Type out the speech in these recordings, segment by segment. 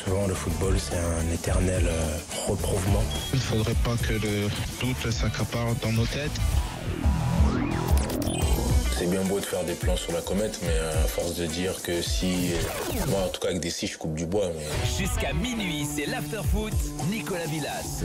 Souvent, le football, c'est un éternel reprouvement. Il ne faudrait pas que le doute s'accapare dans nos têtes. C'est bien beau de faire des plans sur la comète, mais à force de dire que si... Moi, en tout cas, avec des scies, je coupe du bois, mais... Jusqu'à minuit, c'est l'after-foot, Nicolas Villas.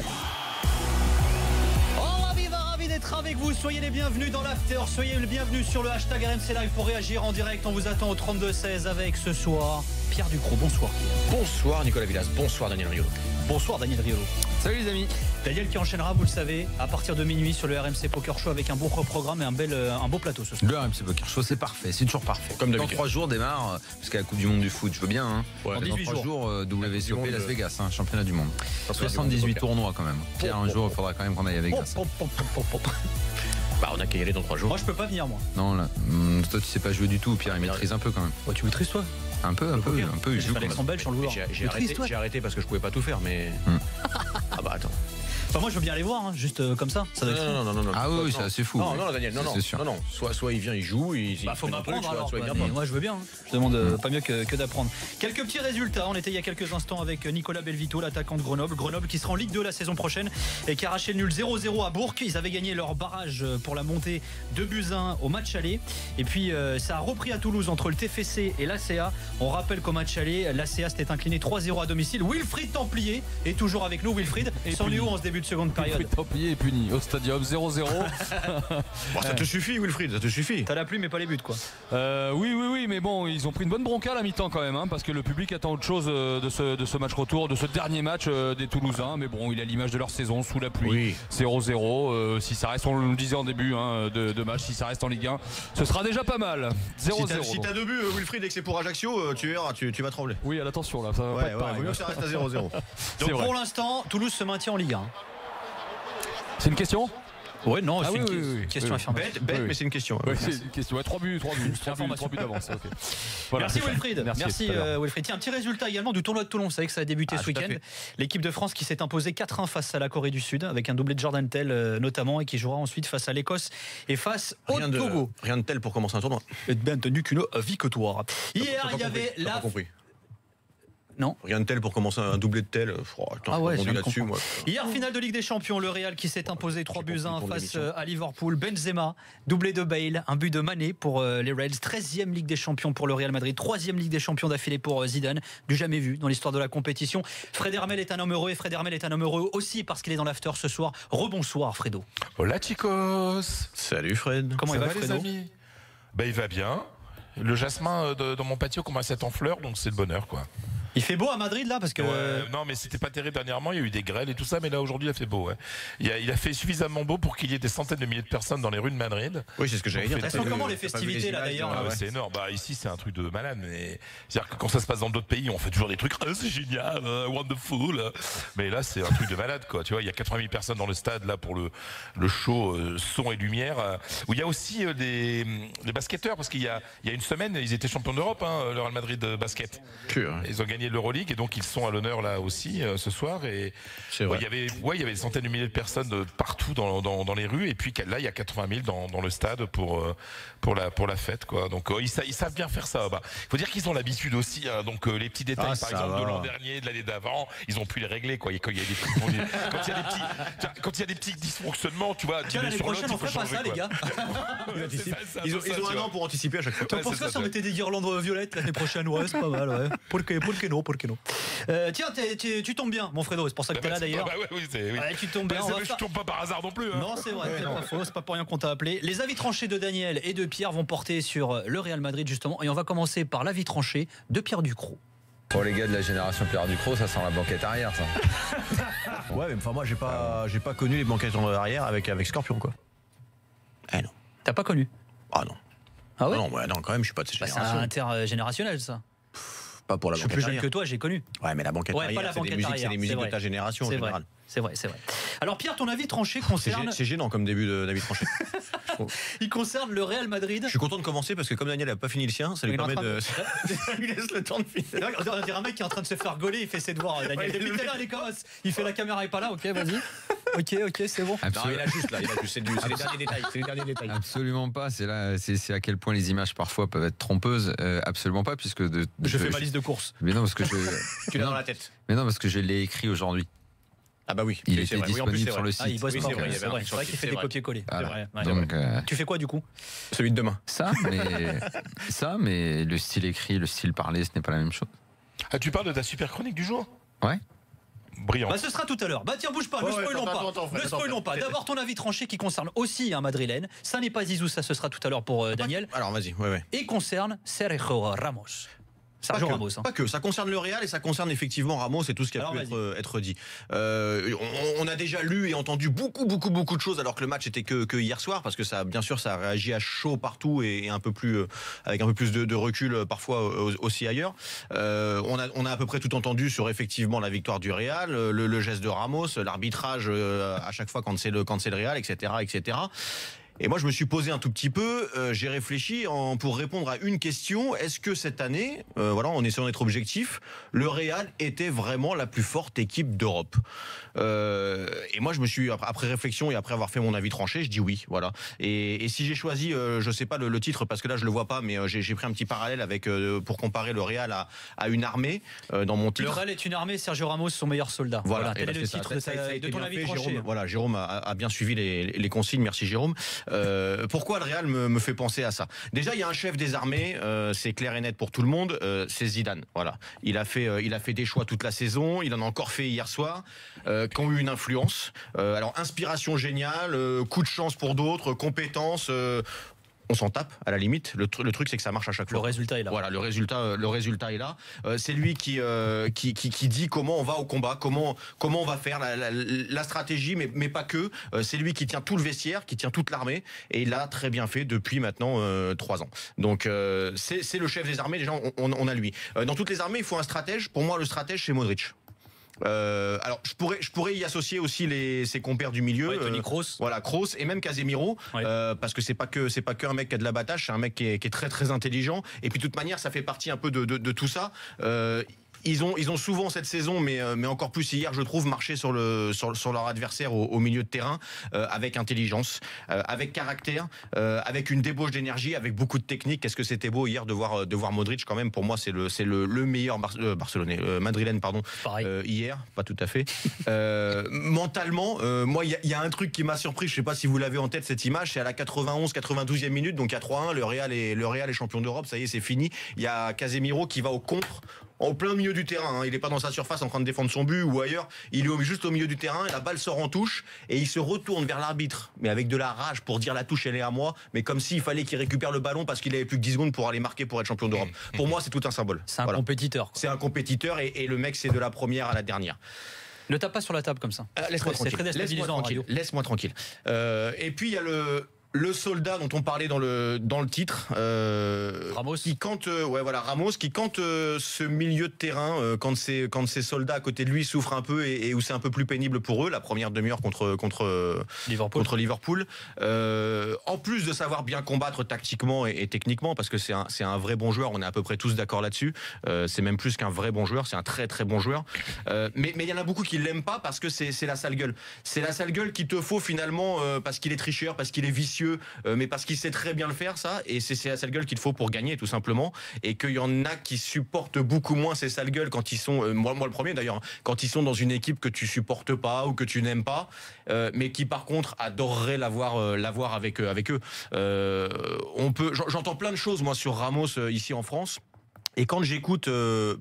Ravi d'être avec vous, soyez les bienvenus dans l'after, soyez les bienvenus sur le hashtag RMC Live pour réagir en direct. On vous attend au 32-16 avec ce soir Pierre Ducrot. Bonsoir. Bonsoir Nicolas Villas, bonsoir Daniel Riolo. Bonsoir Daniel Riolo. Salut les amis. Daniel qui enchaînera, vous le savez, à partir de minuit sur le RMC Poker Show avec un beau programme et un beau plateau ce soir. Le RMC Poker Show, c'est parfait, c'est toujours parfait. Comme dans 3 jours démarre, parce qu'à la Coupe du Monde du foot, je veux bien. Hein. Ouais, dans 3 jours, WSOP Las Vegas, hein, championnat du monde. 78 tournois quand même. Pierre, un jour, il faudra quand même qu'on aille à Vegas. Bah, on a qu'à y aller dans 3 jours. Moi, je peux pas venir, moi. Non, là, toi, tu sais pas jouer du tout. Pierre, il maîtrise un peu quand même. Ouais, tu maîtrises, toi? Un peu. Il joue. Alexandre Belge sur le joueur. J'ai arrêté parce que je pouvais pas tout faire, mais. Ah bah attends. Enfin, moi, je veux bien aller voir, hein, juste comme ça. Ça doit être Non. Ah oui, c'est assez fou. Non, Daniel, non. Soit il vient, il joue, faut m'apprendre alors. soit il vient mais pas. moi, je veux bien. Hein. Je demande pas mieux que d'apprendre. Quelques petits résultats. On était il y a quelques instants avec Nicolas Belvito, l'attaquant de Grenoble. Grenoble qui sera en Ligue 2 la saison prochaine et qui a arraché le nul 0-0 à Bourg. Ils avaient gagné leur barrage pour la montée de Buzyn au match aller. Et puis, ça a repris à Toulouse entre le TFC et l'ACA. On rappelle qu'au match aller, l'ACA s'était incliné 3-0 à domicile. Wilfried Templier est toujours avec nous. Wilfried, c'en est où en ce début de seconde période? Templier est puni au stadium 0-0. Bon, ça te suffit Wilfried, ça te suffit. T'as la pluie mais pas les buts quoi. Oui, mais bon, ils ont pris une bonne bronca à la mi-temps quand même, hein, parce que le public attend autre chose de ce match retour, de ce dernier match des Toulousains. Mais bon, il a l'image de leur saison sous la pluie. 0-0. Si ça reste, on le disait en début de match, si ça reste en Ligue 1, ce sera déjà pas mal. 0-0. Si t'as 2 buts, Wilfried, et que c'est pour Ajaccio, tu vas trembler. Oui, attention là, ça va pas être pareil. Vaut mieux que ça reste à 0-0. Donc pour l'instant, Toulouse se maintient en Ligue 1. C'est une question? Ouais, non, c'est une question affirmative. Bête, mais c'est une question. Ouais, c'est une question. 3 buts d'avance. Okay. Voilà, merci Wilfried. Merci Wilfried. Tiens, un petit résultat également du tournoi de Toulon. Vous savez que ça a débuté ce week-end. L'équipe de France qui s'est imposée 4-1 face à la Corée du Sud, avec un doublé de Jordan Tell notamment, et qui jouera ensuite face à l'Écosse et face au Togo. Rien de tel pour commencer un tournoi. Et bien entendu qu'une victoire. Hier, il y avait la. Non. Rien de tel pour commencer un doublé de tel. Là-dessus, moi. Hier, finale de Ligue des Champions, le Real qui s'est imposé 3-1 face à Liverpool. Benzema, doublé de Bale, un but de Mané pour les Reds. 13e Ligue des Champions pour le Real Madrid. 3e Ligue des Champions d'affilée pour Zidane. Du jamais vu dans l'histoire de la compétition. Fred Hermel est un homme heureux et Fred Hermel est un homme heureux aussi parce qu'il est dans l'after ce soir. Rebonsoir Fredo. Hola chicos. Salut Fred. Comment il va Fredo? Les amis? Il va bien. Le jasmin dans mon patio commence à être en fleurs, donc c'est le bonheur quoi. Il fait beau à Madrid là parce que non mais c'était pas terrible dernièrement, il y a eu des grêles et tout ça, mais là aujourd'hui il a fait beau. Ouais. Il a fait suffisamment beau pour qu'il y ait des centaines de milliers de personnes dans les rues de Madrid. Oui, c'est ce que j'allais dire. Elles sont comment les festivités là d'ailleurs? C'est énorme. Ici c'est un truc de malade, mais c'est-à-dire que quand ça se passe dans d'autres pays, on fait toujours des trucs c'est génial, wonderful. Mais là c'est un truc de malade quoi. Tu vois, il y a 80 000 personnes dans le stade là pour le show son et lumière. Où il y a aussi des basketteurs parce qu'il y a une semaine ils étaient champions d'Europe, le Real Madrid basket. Ils ont gagné l'Euroleague et donc ils sont à l'honneur là aussi ce soir et il y avait des centaines de milliers de personnes partout dans les rues et puis là il y a 80 000 dans le stade pour la fête quoi. Donc ils savent bien faire ça. Il faut dire qu'ils ont l'habitude aussi donc les petits détails par exemple de l'an dernier, de l'année d'avant, ils ont pu les régler quoi. Quand il y a des petits dysfonctionnements, tu vois, l'année prochaine on ferait pas ça les gars. Ils ont un an pour anticiper à chaque fois. Pour ça si on mettait des guirlandes violettes l'année prochaine, c'est pas mal ouais. Pour que non. Tiens, tu tombes bien, mon Fredo, c'est pour ça que t'es là d'ailleurs. Tu tombes bien. Je tombe pas par hasard non plus. Non, c'est vrai, c'est pas faux, c'est pas pour rien qu'on t'a appelé. Les avis tranchés de Daniel et de Pierre vont porter sur le Real Madrid justement, et on va commencer par l'avis tranché de Pierre Ducrot. Pour les gars de la génération Pierre Ducrot, ça sent la banquette arrière, ça. Ouais, mais enfin moi j'ai pas connu les banquettes en arrière avec Scorpion quoi. Non. T'as pas connu? Ah non. Ah ouais? Non, quand même, je suis pas de cette génération. C'est intergénérationnel ça. Pas pour la banquette arrière. Je suis plus jeune que toi, j'ai connu. Ouais, mais la banquette arrière, c'est des musiques de ta génération en général. C'est vrai. Alors Pierre, ton avis tranché concerne... C'est gênant comme début d'avis tranché. Il concerne le Real Madrid. Je suis content de commencer parce que comme Daniel n'a pas fini le sien, ça lui permet de... Ça lui laisse le temps de finir. On dirait un mec qui est en train de se faire gauler, il fait ses devoirs. Daniel. Depuis tout à l'heure, il fait la caméra est pas là, ok, vas-y. Ok, c'est bon. Non, il a juste, c'est les derniers détails. Absolument pas. C'est à quel point les images parfois peuvent être trompeuses. Absolument pas, puisque je fais ma liste de courses. Mais non, parce que tu l'as dans la tête. Mais non, parce que je l'ai écrit aujourd'hui. Ah bah oui, il était disponible sur le site. Il bosse pas. C'est vrai qu'il fait des copier-coller. Donc, tu fais quoi du coup? Celui de demain. Mais le style écrit, le style parlé, ce n'est pas la même chose. Ah, tu parles de ta super chronique du jour? Ouais. Brillant. Ce sera tout à l'heure. Tiens, bouge pas, ne spoilons pas. D'abord ton avis tranché qui concerne aussi un madrilène. Ça n'est pas Zizou, ça ce sera tout à l'être pour Daniel. Alors vas-y, Et concerne Sergio Ramos. Pas que, ça concerne le Real et ça concerne effectivement Ramos et tout ce qui a pu être dit. On a déjà lu et entendu beaucoup de choses alors que le match était que hier soir, parce que ça, bien sûr, ça a réagi à chaud partout et un peu plus avec un peu plus de recul parfois aussi ailleurs. On a à peu près tout entendu sur effectivement la victoire du Real, le geste de Ramos, l'arbitrage à chaque fois quand c'est le Real, etc. Et moi, je me suis posé un tout petit peu, j'ai réfléchi pour répondre à une question. Est-ce que cette année, en essayant d'être objectif, le Real était vraiment la plus forte équipe d'Europe? Et moi, je me suis, après réflexion et après avoir fait mon avis tranché, je dis oui, voilà. Et si j'ai choisi, je sais pas le titre, parce que là, je le vois pas, mais j'ai pris un petit parallèle avec pour comparer le Real à une armée dans mon titre. Le Real est une armée, Sergio Ramos, son meilleur soldat. Voilà, tel est le titre de ton avis tranché. Jérôme a bien suivi les consignes, merci Jérôme. Pourquoi le Real me fait penser à ça? Déjà, il y a un chef des armées, c'est clair et net pour tout le monde, c'est Zidane. Voilà, il a fait des choix toute la saison, il en a encore fait hier soir, qui ont eu une influence. Alors inspiration géniale, coup de chance pour d'autres, compétences. On s'en tape à la limite. Le truc, c'est que ça marche à chaque fois. Le résultat est là. Voilà, le résultat est là. C'est lui qui dit comment on va au combat, comment on va faire la stratégie, mais pas que. C'est lui qui tient tout le vestiaire, qui tient toute l'armée, et il l'a très bien fait depuis maintenant 3 ans. Donc c'est le chef des armées. Déjà, on a lui. Dans toutes les armées, il faut un stratège. Pour moi, le stratège, c'est Modric. Alors je pourrais y associer aussi ses compères du milieu, Toni Kroos, Kroos et même Casemiro, parce que c'est pas que un mec qui a de l'abattage, c'est un mec qui est très très intelligent, et puis de toute manière ça fait partie un peu de tout ça. Ils ont souvent cette saison, mais encore plus hier, je trouve, marché sur leur adversaire au milieu de terrain, avec intelligence, avec caractère, avec une débauche d'énergie, avec beaucoup de technique. Qu'est-ce que c'était beau hier de voir Modric, quand même. Pour moi, c'est le meilleur Barcelonais, madrilène, pardon. Hier, pas tout à fait. Mentalement, moi, il y a un truc qui m'a surpris. Je sais pas si vous l'avez en tête, cette image. C'est à la 92e minute, donc à 3-1, le Real est champion d'Europe. Ça y est, c'est fini. Il y a Casemiro qui va au contre. En plein milieu du terrain, il n'est pas dans sa surface en train de défendre son but ou ailleurs, il est juste au milieu du terrain, et la balle sort en touche et il se retourne vers l'arbitre, mais avec de la rage, pour dire la touche elle est à moi, mais comme s'il fallait qu'il récupère le ballon parce qu'il avait plus que 10 secondes pour aller marquer pour être champion d'Europe. Pour moi, c'est tout un symbole. C'est un compétiteur. C'est un compétiteur, et le mec, c'est de la première à la dernière. Ne tape pas sur la table comme ça. Laisse-moi tranquille. Laisse-moi tranquille. Et puis il y a le soldat dont on parlait dans le titre, Ramos, Ramos, qui quand ce milieu de terrain, quand ces soldats à côté de lui souffrent un peu et où c'est un peu plus pénible pour eux, la première demi-heure contre Liverpool, en plus de savoir bien combattre tactiquement et techniquement, parce que c'est un vrai bon joueur, on est à peu près tous d'accord là-dessus, c'est même plus qu'un vrai bon joueur, c'est un très très bon joueur, mais il y en a beaucoup qui l'aiment pas parce que c'est la sale gueule. C'est la sale gueule qu'il te faut finalement, parce qu'il est tricheur, parce qu'il est vicieux, mais parce qu'il sait très bien le faire, ça, et c'est la sale gueule qu'il faut pour gagner, tout simplement, et qu'il y en a qui supportent beaucoup moins ces sales gueules quand ils sont, moi le premier d'ailleurs, quand ils sont dans une équipe que tu supportes pas ou que tu n'aimes pas, mais qui par contre adoreraient l'avoir avec eux. J'entends plein de choses moi sur Ramos ici en France. Et quand j'écoute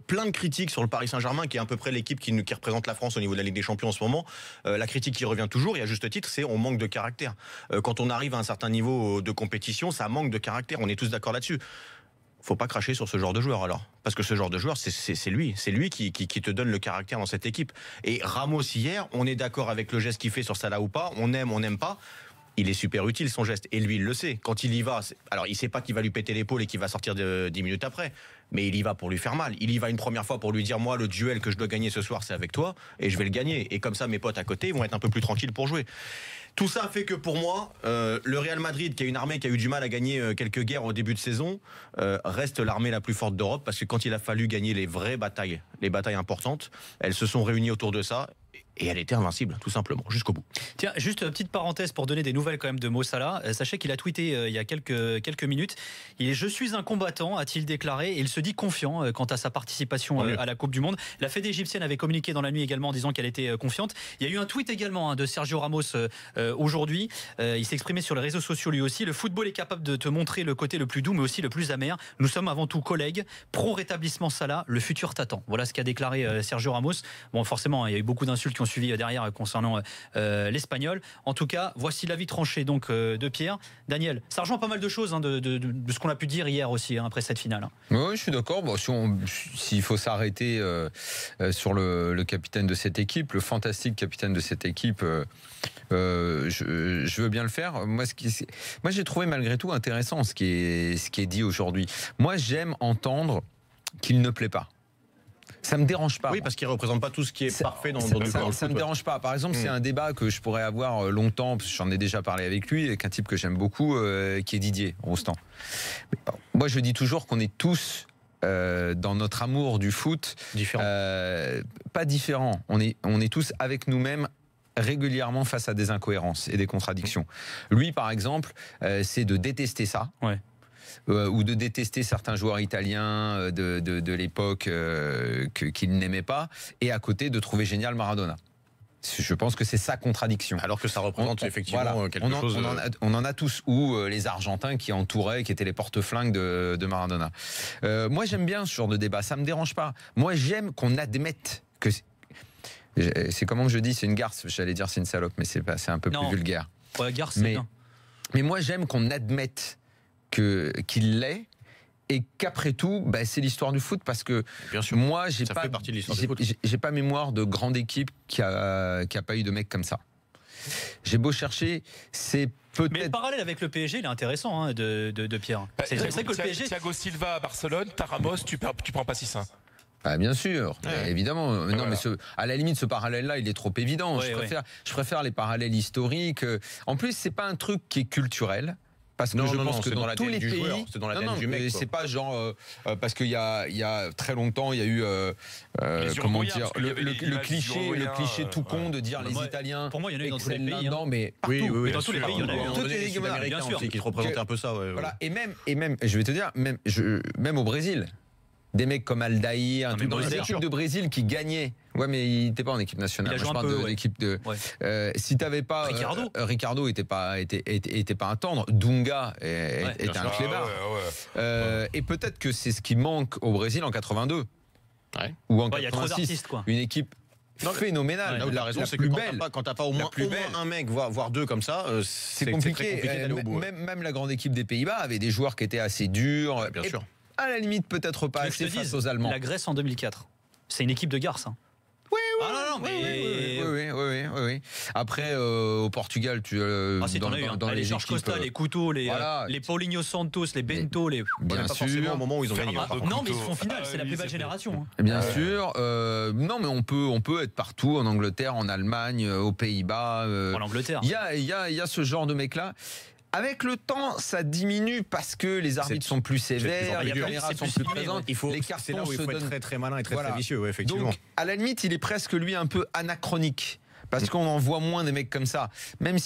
plein de critiques sur le Paris Saint-Germain, qui est à peu près l'équipe qui représente la France au niveau de la Ligue des Champions en ce moment, la critique qui revient toujours, et à juste titre, c'est on manque de caractère. Quand on arrive à un certain niveau de compétition, ça manque de caractère. On est tous d'accord là-dessus. Faut pas cracher sur ce genre de joueur alors, parce que ce genre de joueur, c'est lui qui te donne le caractère dans cette équipe. Et Ramos hier, on est d'accord avec le geste qu'il fait sur Salah ou pas, on aime, on n'aime pas. Il est super utile son geste, et lui il le sait. Quand il y va, alors il sait pas qu'il va lui péter l'épaule et qu'il va sortir 10 minutes après, mais il y va pour lui faire mal. Il y va une première fois pour lui dire moi le duel que je dois gagner ce soir c'est avec toi et je vais le gagner. Et comme ça mes potes à côté vont être un peu plus tranquilles pour jouer. Tout ça fait que pour moi, le Real Madrid, qui a une armée qui a eu du mal à gagner quelques guerres au début de saison, reste l'armée la plus forte d'Europe, parce que quand il a fallu gagner les vraies batailles, les batailles importantes, elles se sont réunies autour de ça. Et elle était invincible, tout simplement, jusqu'au bout. Tiens, juste une petite parenthèse pour donner des nouvelles quand même de Mo Salah. Sachez qu'il a tweeté il y a quelques minutes. Je suis un combattant, a-t-il déclaré, et il se dit confiant quant à sa participation à la Coupe du Monde. La Fédé égyptienne avait communiqué dans la nuit également en disant qu'elle était confiante. Il y a eu un tweet également de Sergio Ramos aujourd'hui. Il s'est exprimé sur les réseaux sociaux lui aussi. Le football est capable de te montrer le côté le plus doux, mais aussi le plus amer. Nous sommes avant tout collègues. Pro-rétablissement Salah, le futur t'attend. Voilà ce qu'a déclaré Sergio Ramos. Bon, forcément, il y a eu beaucoup d'insultes qui ont suivi derrière concernant l'Espagnol. En tout cas, voici l'avis tranché donc de Pierre. Daniel, ça rejoint pas mal de choses de ce qu'on a pu dire hier aussi après cette finale. Oui, je suis d'accord. Bon, s'il faut s'arrêter sur le capitaine de cette équipe, le fantastique capitaine de cette équipe, je veux bien le faire. Moi, j'ai trouvé malgré tout intéressant ce qui est dit aujourd'hui. Moi, j'aime entendre qu'il ne plaît pas. Ça me dérange pas. Oui, parce qu'il ne représente pas tout ce qui est parfait dans le foot. Ça me dérange pas. Par exemple, c'est un débat que je pourrais avoir longtemps, parce que j'en ai déjà parlé avec lui, avec un type que j'aime beaucoup, qui est Didier Rostand. Moi, je dis toujours qu'on est tous dans notre amour du foot pas différents. On est tous avec nous-mêmes régulièrement face à des incohérences et des contradictions. Lui, par exemple, c'est de détester ça. Ouais. Ou de détester certains joueurs italiens de l'époque qu'il n'aimait pas, et à côté de trouver génial Maradona. Je pense que c'est sa contradiction. Alors que ça représente effectivement quelque chose... On en a tous, ou les Argentins qui entouraient, qui étaient les porte-flingues de Maradona. Moi, j'aime bien ce genre de débat, ça me dérange pas. Moi, j'aime qu'on admette que... C'est comment que je dis, c'est une garce, j'allais dire c'est une salope, mais c'est un peu plus vulgaire. Ouais, garce, c'est bien. Mais moi, j'aime qu'on admette qu'il l'est, et qu'après tout, c'est l'histoire du foot, parce que moi, j'ai pas mémoire de grande équipe qui a pas eu de mecs comme ça. J'ai beau chercher, c'est peut-être... Mais le parallèle avec le PSG, il est intéressant de Pierre. C'est vrai que le PSG... Thiago Silva à Barcelone, t'as Ramos, tu prends pas 6-1. Bien sûr, évidemment. Non, mais à la limite, ce parallèle-là, il est trop évident. Je préfère les parallèles historiques. En plus, c'est pas un truc qui est culturel. Parce que je pense que dans tous les pays, c'est dans la tête du mec. C'est pas genre parce qu'il y a très longtemps, il y a eu comment dire le cliché tout con de dire les Italiens. Pour moi, il y en a eu dans tous les pays. Mais oui, dans tous les pays, il y en a eu. Tous les pays américains aussi qui représentaient un peu ça. Voilà. Et même, je vais te dire, même au Brésil. Des mecs comme Aldaïr, dans les équipes de Brésil qui gagnaient. Ouais, mais il n'était pas en équipe nationale. Je parle de l'équipe de. Si t'avais pas Ricardo était pas un tendre. Dunga était un clébard. Et peut-être que c'est ce qui manque au Brésil en 82 ou en 86. Une équipe phénoménale. La raison, c'est que quand t'as pas au moins un mec, voire deux comme ça, c'est compliqué d'aller au bout. Même la grande équipe des Pays-Bas avait des joueurs qui étaient assez durs. Bien sûr. À la limite, peut-être pas assez face aux Allemands. La Grèce en 2004. C'est une équipe de garces. Oui. Après, au Portugal, dans les Georges Costa, les Couteau, les Paulinho Santos, les Bento, bien sûr, au moment où ils ont gagné. Non, mais ils se font finale, c'est la plus belle génération. Bien sûr. Non, mais on peut être partout, en Angleterre, en Allemagne, aux Pays-Bas. En Angleterre. Il y a ce genre de mecs-là. Avec le temps, ça diminue parce que les arbitres sont plus sévères, les caméras sont plus présentes. C'est là où il faut être très très malin et très vicieux, effectivement. Donc, à la limite, il est presque lui un peu anachronique parce qu'on en voit moins des mecs comme ça. Même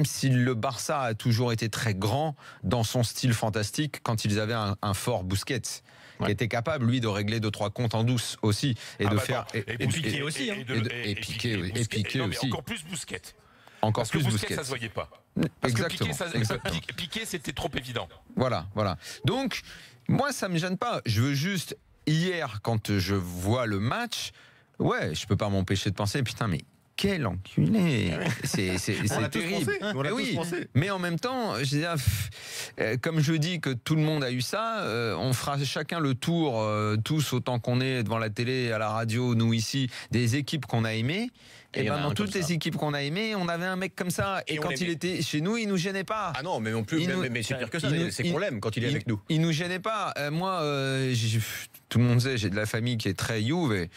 si le Barça a toujours été très grand dans son style fantastique, quand ils avaient un fort Busquets. Qui était capable, lui, de régler 2-3 comptes en douce aussi et de faire et Piqué aussi. Et Piqué aussi. Encore plus Busquets. Encore parce plus que Busquets, ça se voyait pas. Parce exactement. Que Piqué, c'était trop évident. Voilà. Donc, moi, ça me gêne pas. Je veux juste, hier, quand je vois le match, je peux pas m'empêcher de penser, putain, mais quel enculé. C'est terrible. Mais en même temps, comme je dis que tout le monde a eu ça, on fera chacun le tour, tous autant qu'on est devant la télé, à la radio, nous ici, des équipes qu'on a aimées. Et dans toutes les équipes qu'on a aimées, on avait un mec comme ça. Et quand il était chez nous, il nous gênait pas. Ah non, mais non plus. Mais c'est pire que ça. C'est qu'on l'aime quand il est avec nous. Il nous gênait pas. Moi, tout le monde sait, j'ai de la famille qui est très Juve, et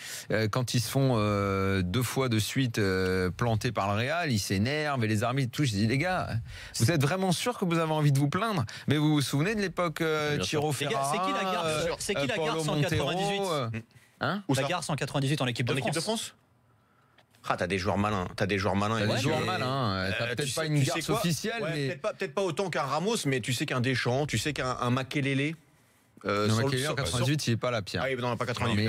quand ils se font 2 fois de suite plantés par le Real, ils s'énervent et les arbitres tout. Je dis les gars, vous êtes vraiment sûrs que vous avez envie de vous plaindre? Mais vous vous souvenez de l'époque Ciro Ferrara? C'est qui la garce en 98? La garce en 98 en équipe de France. Ah, t'as des joueurs malins. T'as des joueurs malins. T'as peut-être pas une garce officielle, mais peut-être pas autant qu'un Ramos, mais tu sais qu'un Deschamps, tu sais qu'un Makelele. Non, Makelele en 98, il n'est pas là, Pierre. Ah oui, non, pas 98.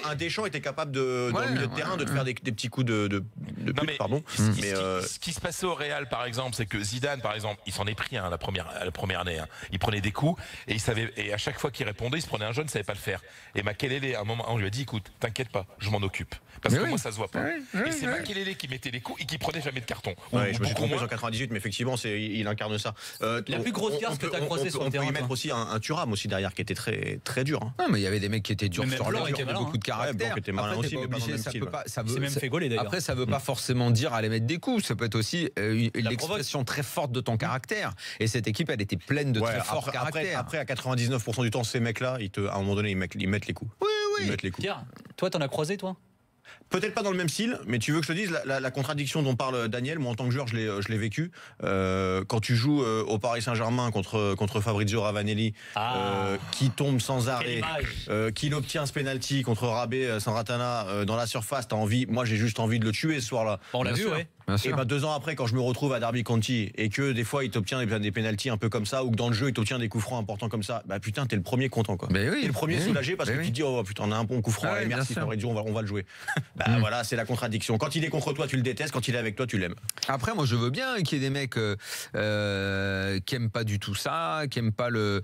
Un Deschamps était capable dans le milieu de terrain de te faire des petits coups de pute, pardon. Ce qui se passait au Real, par exemple, c'est que Zidane, par exemple, il s'en est pris la première année. Il prenait des coups et à chaque fois qu'il répondait, il se prenait un jaune, il ne savait pas le faire. Et Makelele, à un moment, on lui a dit, écoute, t'inquiète pas, je m'en occupe. Parce que moi, ça se voit pas. Et c'est Makelele qui mettait les coups et qui prenait jamais de carton. Je me suis trompé en 98, mais effectivement, il incarne ça. La plus grosse garce que tu as croisée sur le terrain. On peut y mettre aussi un Thuram aussi derrière qui était très, très dur. Non, mais il y avait des mecs qui étaient durs sur l'or, qui avaient beaucoup de caractère. Était malin aussi, mais c'est même fait gauler d'ailleurs. Après, ça veut pas forcément dire aller mettre des coups. Ça peut être aussi l'expression très forte de ton caractère. Et cette équipe, elle était pleine de très forts caractères. Après, à 99% du temps, ces mecs-là, à un moment donné, ils mettent les coups. Oui. Pierre, toi, t'en as croisé, toi? Peut-être pas dans le même style, mais tu veux que je te dise la contradiction dont parle Daniel, moi en tant que joueur je l'ai vécu. Quand tu joues au Paris Saint-Germain contre Fabrizio Ravanelli, qui tombe sans arrêt, qui obtient ce penalty contre Rabé Sanratana dans la surface, moi j'ai juste envie de le tuer ce soir-là. On l'a vu, ouais. Et 2 ans après, quand je me retrouve à Derby County et que des fois il t'obtient des pénaltys un peu comme ça, ou que dans le jeu il t'obtient des coups francs importants comme ça, putain, t'es le premier content quoi. T'es le premier soulagé parce que tu te dis oh putain, on a un bon coup franc, et merci Fabrizio, on va le jouer. Voilà, c'est la contradiction. Quand il est contre toi, tu le détestes, quand il est avec toi, tu l'aimes. Après, moi je veux bien qu'il y ait des mecs qui aiment pas du tout ça, qui aiment pas je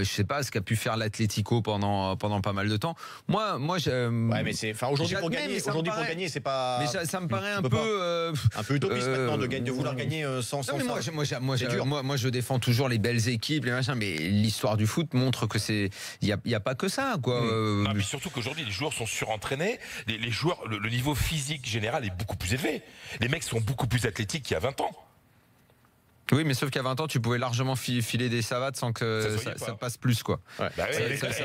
sais pas ce qu'a pu faire l'Atlético pendant pas mal de temps. Moi mais aujourd'hui pour gagner, c'est pas. Mais ça me paraît un peu utopiste maintenant de vouloir gagner sans ça. Moi je défends toujours les belles équipes, les machins, mais l'histoire du foot montre que il y a pas que ça quoi. Non, mais surtout qu'aujourd'hui les joueurs sont surentraînés, les joueurs, le niveau physique général est beaucoup plus élevé. Les mecs sont beaucoup plus athlétiques qu'il y a 20 ans. Oui, mais sauf qu'à 20 ans, tu pouvais largement filer des savates sans que ça passe plus, quoi. Ça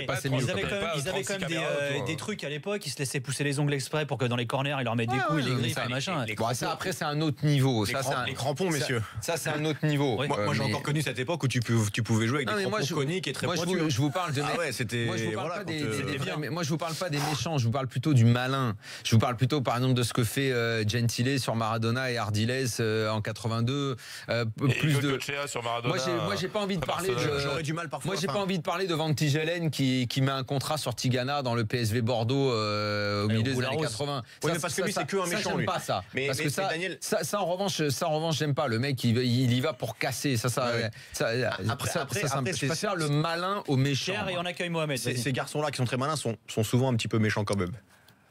passait mieux. Ils avaient quand même des trucs à l'époque, ils se laissaient pousser les ongles exprès pour que dans les corners, ils leur mettent des coups, ils les griffent, machin. Ça, après, c'est un autre niveau. Les crampons, messieurs. Ça, c'est un autre niveau. Moi, j'ai encore connu cette époque où tu pouvais jouer avec des crampons coniques et très pointus. Je vous parle de. Moi, je vous parle pas des méchants, je vous parle plutôt du malin. Je vous parle plutôt, par exemple, de ce que fait Gentile sur Maradona et Ardiles en 82. Sur Maradona, moi j'ai pas envie de parler j'aurais du mal parfois. Moi j'ai pas envie de parler de Van Tigelen qui met un contrat sur Tigana dans le PSV Bordeaux au milieu des années 80. Oui, mais parce que lui c'est que un méchant lui. Pas ça. Parce que ça en revanche j'aime pas. Le mec il y va pour casser. Après je préfère le malin au méchant. Et on accueille Mohamed. Ces garçons-là qui sont très malins sont souvent un petit peu méchants quand même.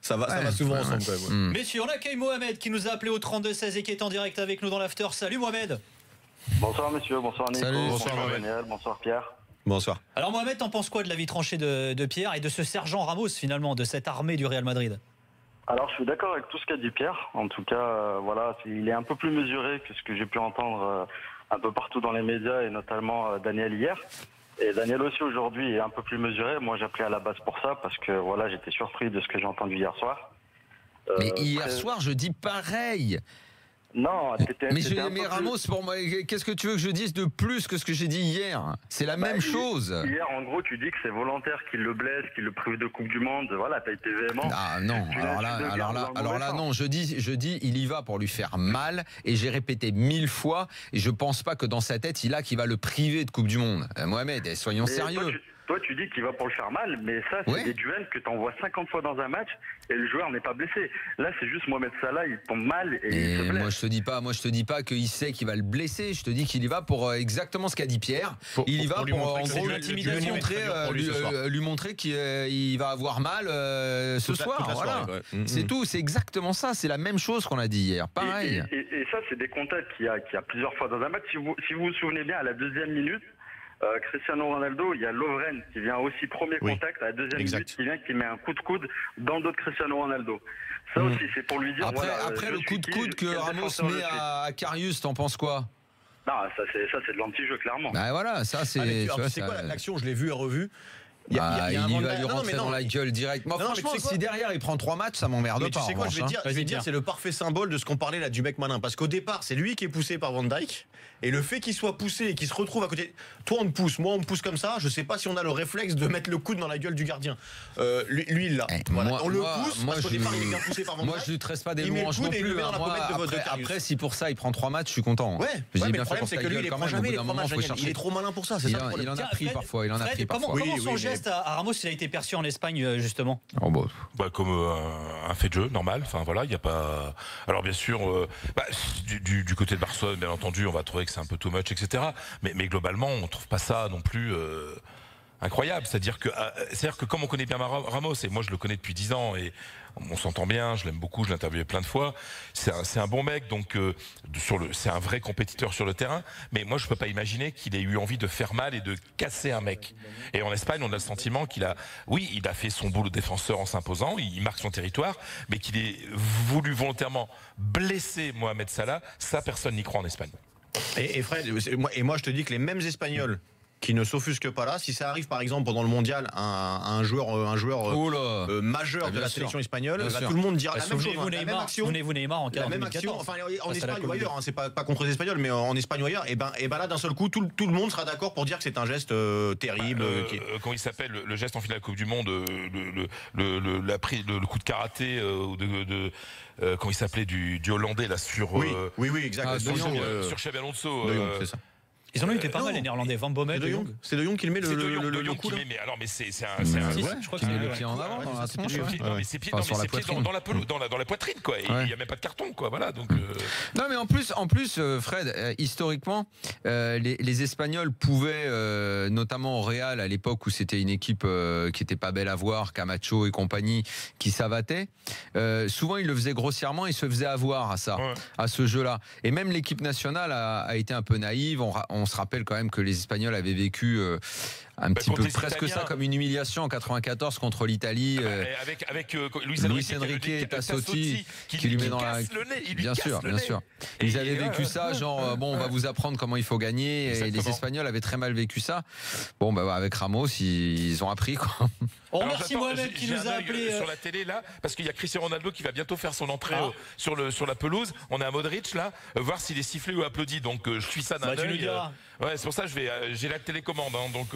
Ça va souvent ensemble quand même. Messieurs, on accueille Mohamed qui nous a appelé au 32-16 et qui est en direct avec nous dans l'after. Salut Mohamed. Bonsoir monsieur, bonsoir Nico, bonsoir Daniel, bonsoir Pierre. Bonsoir. Alors Mohamed, t'en penses quoi de l'avis tranché de Pierre et de ce sergent Ramos finalement, de cette armée du Real Madrid? Alors je suis d'accord avec tout ce qu'a dit Pierre. En tout cas, il est un peu plus mesuré que ce que j'ai pu entendre un peu partout dans les médias et notamment Daniel hier. Et Daniel aussi aujourd'hui est un peu plus mesuré. Moi j'appelais à la base pour ça parce que j'étais surpris de ce que j'ai entendu hier soir. Mais hier soir je dis pareil. Non, mais Ramos, pour moi, qu'est-ce que tu veux que je dise de plus que ce que j'ai dit hier? C'est la même chose. Hier, en gros, tu dis que c'est volontaire qu'il le blesse, qu'il le prive de Coupe du Monde. Voilà, t'as été véhément. Ah non, alors là, non. Je dis, il y va pour lui faire mal. Et j'ai répété 1000 fois. Et je pense pas que dans sa tête, il va le priver de Coupe du Monde. Mohamed, soyons sérieux. Toi, tu dis qu'il va pour le faire mal, mais ça, c'est des duels que tu envoies 50 fois dans un match et le joueur n'est pas blessé. Là, c'est juste Mohamed Salah, il tombe mal et il se blesse. Moi, je te dis pas qu'il sait qu'il va le blesser. Je te dis qu'il y va pour exactement ce qu'a dit Pierre. Il y va pour en gros lui montrer qu'il va avoir mal ce soir. Voilà. C'est tout. C'est exactement ça. C'est la même chose qu'on a dit hier. Pareil. Et ça, c'est des contacts qu'il y a plusieurs fois dans un match. Si vous vous souvenez bien, à la 2e minute, Cristiano Ronaldo, il y a Lovren qui vient aussi premier contact à la 2e minute, qui met un coup de coude dans le dos de Cristiano Ronaldo. Ça aussi, c'est pour lui dire. Après le coup de coude que Ramos met à Karius, t'en penses quoi? Non, ça c'est de l'anti-jeu, clairement. Bah voilà, ça c'est. Alors, tu sais quoi, l'action, je l'ai vue et revue. Il va lui rentrer dans la gueule direct. Moi, franchement, si derrière il prend 3 matchs, ça m'emmerde pas. Tu sais quoi, je vais dire, c'est le parfait symbole de ce qu'on parlait là du mec malin. Parce qu'au départ, c'est lui qui est poussé par Van Dijk. Et le fait qu'il soit poussé et qu'il se retrouve à côté. Toi, on te pousse, moi, on me pousse comme ça. Je sais pas si on a le réflexe de mettre le coude dans la gueule du gardien. Lui, il l'a. Voilà. On le pousse parce qu'au départ, il est bien poussé par Van Dijk. Moi, je lui tresse pas des louanges non plus. Après, si pour ça, il prend 3 matchs, je suis content. Ouais, mais le problème, c'est que lui, il prend jamais les 3 matchs. Il est trop malin pour ça. C'est ça le problème. Il en a pris parfois. Comment son geste à Ramos, il a été perçu en Espagne, justement? Comme un fait de jeu normal. Enfin voilà, il y a pas. Alors bien sûr, du côté de Barcelone, bien entendu, on va trouver que c'est un peu too much, etc. Mais globalement, on trouve pas ça non plus incroyable. C'est-à-dire que comme on connaît bien Ramos, et moi je le connais depuis 10 ans et on s'entend bien, je l'aime beaucoup, je l'ai interviewé plein de fois. C'est un bon mec, donc c'est un vrai compétiteur sur le terrain. Mais moi, je peux pas imaginer qu'il ait eu envie de faire mal et de casser un mec. Et en Espagne, on a le sentiment qu'il a fait son boulot de défenseur en s'imposant, il marque son territoire, mais qu'il ait voulu volontairement blesser Mohamed Salah. Ça, personne n'y croit en Espagne. Et Fred, moi, je te dis que les mêmes Espagnols qui ne s'offusquent pas là, si ça arrive par exemple pendant le mondial à un joueur majeur de la sélection espagnole, tout le monde dira la même chose. La même action. Souvenez-vous Neymar en 2014. Enfin, en Espagne ou ailleurs, c'est pas contre les Espagnols, mais en Espagne ou ailleurs, et ben là d'un seul coup, tout le monde sera d'accord pour dire que c'est un geste terrible. Comment il s'appelle le geste en finale de Coupe du Monde, le coup de karaté comment il s'appelait du Hollandais là sur. Oui, exactement. Sur Xabi Alonso. C'est ça. Ils en ont été pas mal les Néerlandais, Van Bommel, De Jong. C'est De Jong qui le met le coup là. Mais alors mais c'est je crois qu'il met le pied en avant dans la tronche. Non mais c'est pied dans la poitrine quoi. Il y a même pas de carton quoi. Voilà donc. Non mais en plus Fred, historiquement les Espagnols pouvaient notamment au Real à l'époque où c'était une équipe qui était pas belle à voir, Camacho et compagnie qui savatait. Souvent ils le faisaient grossièrement, ils se faisaient avoir à ça, à ce jeu-là. Et même l'équipe nationale a été un peu naïve. On se rappelle quand même que les Espagnols avaient vécu un petit peu presque ça comme une humiliation en 94 contre l'Italie avec Luis Enrique et Tassotti qui lui met dans la bien sûr. Ils avaient vécu ça genre on va vous apprendre comment il faut gagner. Exactement. Et les Espagnols avaient très mal vécu ça. Avec Ramos ils ont appris quoi. On remercie Mohamed qui nous a appelé sur la télé là parce qu'il y a Cristiano Ronaldo qui va bientôt faire son entrée sur la pelouse. On a Modric là, voir s'il est sifflé ou applaudi. Donc je suis ça d'un œil. Ouais, c'est pour ça j'ai la télécommande donc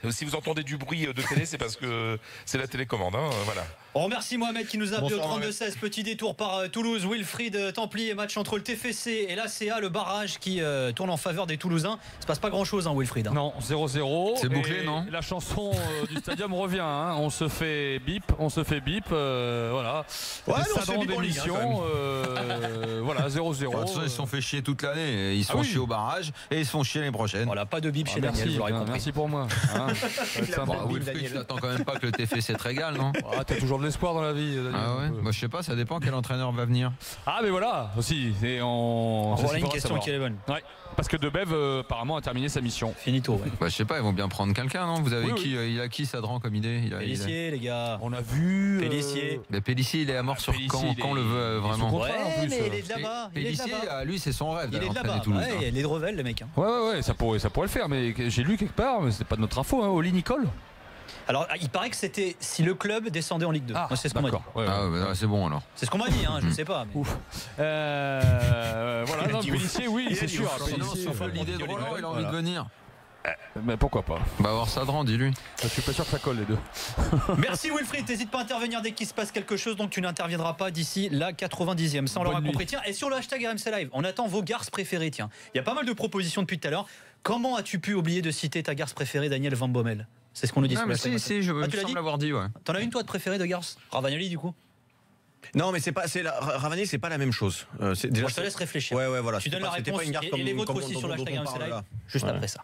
si vous entendez du bruit de télé, c'est parce que c'est la télécommande. Voilà. On remercie Mohamed qui nous a appelé au 32-16. Petit détour par Toulouse. Wilfried Templier, match entre le TFC et l'ACA, le barrage qui tourne en faveur des Toulousains. Il se passe pas grand chose, Wilfried. Non, 0-0. C'est bouclé, non? La chanson du stadium revient. On se fait bip. Voilà. C'est d'émission. Voilà, 0-0. Ils se sont fait chier toute l'année. Ils se font chier au barrage et ils se font chier l'année prochaine. Voilà, pas de bip chez Daniel, vous l'aurez compris. Merci pour moi. Wilfried, tu n'attends quand même pas que le TFC te régale, non? T'as toujours de l'espoir dans la vie, Daniel. Ah ouais. Moi je sais pas, ça dépend quel entraîneur va venir. Ah mais voilà aussi. Et voilà une question qui est bonne. Ouais. Parce que Debev apparemment a terminé sa mission. Finito. Je sais pas, ils vont bien prendre quelqu'un, non? Vous avez qui? Il a qui Sadran comme idée? Pélissier, les gars. On a vu. Pélissier. Pélissier, il est à mort sur quand on le veut vraiment. Ouais, mais il est de là-bas. Pélissier, lui c'est son rêve. Il est de là-bas. Ouais, il est de Revel, le mec. Ouais, ça pourrait le faire, mais j'ai lu quelque part, mais c'est pas de notre info. Oli Nicole. Alors, il paraît que c'était si le club descendait en Ligue 2. Moi, c'est ce qu'on m'a dit. C'est bon alors. C'est ce qu'on m'a dit, je ne sais pas. Mais... Ouf. Voilà, non, Pélissier, oui, c'est sûr. Sauf l'idée de Roland, il a envie de venir. Mais pourquoi pas? Voir Sadran, dis-lui. Je suis pas sûr que ça colle les deux. Merci Wilfried, t'hésites pas à intervenir dès qu'il se passe quelque chose, donc tu n'interviendras pas d'ici la 90e. Ça on l'aura compris. Tiens, et sur le hashtag RMC Live, on attend vos garces préférées. Tiens, il y a pas mal de propositions depuis tout à l'heure. Comment as-tu pu oublier de citer ta garce préférée, Daniel Van Bommel? C'est ce qu'on nous dit. Non, mais si, je me semble l'avoir dit, ouais. T'en as une toi de préférée de garce? Ravagnoli du coup? Non, mais Ravagnoli, c'est pas la même chose. Moi, je te laisse réfléchir. Ouais, voilà. Tu donnes la réponse et les vôtres aussi sur le hashtag RMC Live juste après ça.